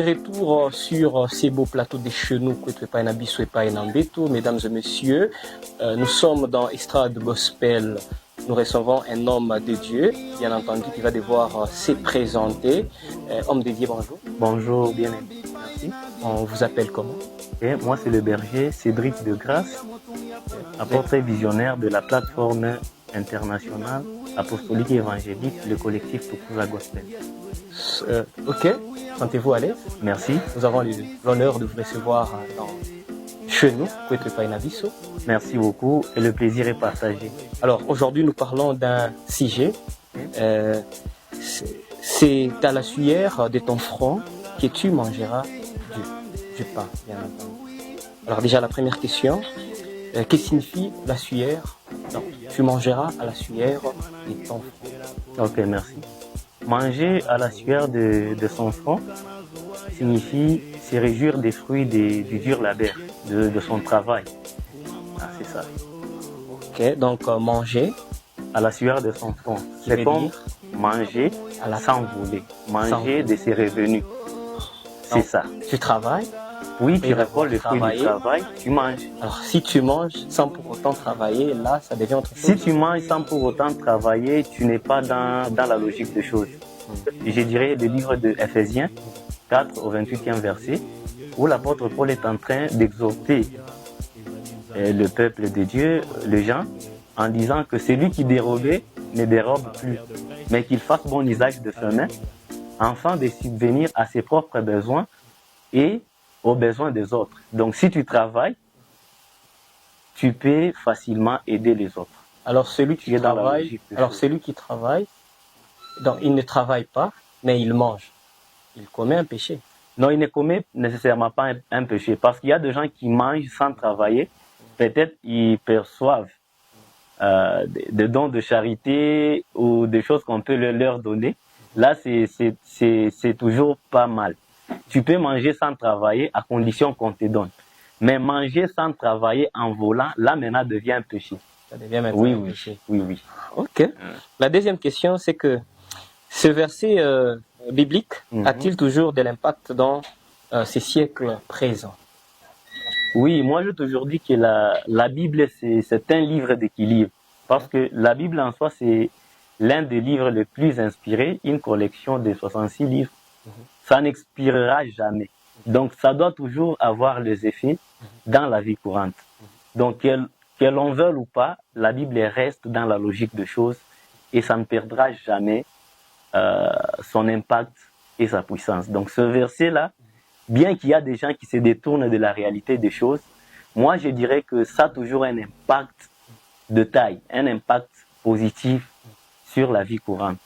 Retour sur ces beaux plateaux des chenous, mesdames et messieurs. Nous sommes dans Estrade Gospel. Nous recevons un homme de Dieu, bien entendu, qui va devoir se présenter. Homme de Dieu, bonjour. Bonjour, bien aimé. Merci. On vous appelle comment? Et moi, c'est le berger Cédric de Grasse, apôtre visionnaire de la plateforme internationale apostolique et évangélique, le collectif Tukuza Gospel. Ok, sentez-vous à l'aise? Merci. Nous avons l'honneur de vous recevoir dans chez nous, Naviso. Merci beaucoup et le plaisir est partagé. Alors aujourd'hui, nous parlons d'un sujet. C'est à la sueur de ton front que tu mangeras du pain, bien entendu. Alors déjà, la première question, qu'est-ce que signifie la sueur? Donc, tu mangeras à la sueur de ton front. Ok, merci. Manger à la sueur de son front signifie se réjouir des fruits du dur labeur, de son travail. Ah, c'est ça. Ok, donc manger à la sueur de son front. C'est comme manger s'envoler, manger de ses revenus. C'est ça. Tu travailles? Oui, tu récoltes le fruit du travail, tu manges. Alors, si tu manges sans pour autant travailler, là, ça devient autre chose. Si tu manges sans pour autant travailler, tu n'es pas dans la logique des choses. Je dirais le livre de Ephésiens 4 au 28e verset, où l'apôtre Paul est en train d'exhorter le peuple de Dieu, les gens, en disant que celui qui dérobait ne dérobe plus, mais qu'il fasse bon usage de ses mains, afin de subvenir à ses propres besoins et aux besoins des autres. Donc si tu travailles, tu peux facilement aider les autres. Alors celui qui travaille, donc il ne travaille pas, mais il mange. Il commet un péché. Non, il ne commet nécessairement pas un péché, parce qu'il y a des gens qui mangent sans travailler. Peut-être ils perçoivent des dons de charité ou des choses qu'on peut leur donner. Là, c'est toujours pas mal. Tu peux manger sans travailler à condition qu'on te donne. Mais manger sans travailler en volant, là maintenant devient un péché. Ça devient maintenant un péché. Oui. Ok. La deuxième question, c'est que ce verset biblique a-t-il toujours de l'impact dans ces siècles présents? Oui, moi je toujours dis que la Bible c'est un livre d'équilibre. Parce que la Bible en soi c'est l'un des livres les plus inspirés, une collection de 66 livres. Ça n'expirera jamais. Donc ça doit toujours avoir les effets dans la vie courante. Donc que l'on veuille ou pas, la Bible reste dans la logique des choses et ça ne perdra jamais son impact et sa puissance. Donc ce verset-là, bien qu'il y a des gens qui se détournent de la réalité des choses, moi je dirais que ça a toujours un impact de taille, un impact positif sur la vie courante.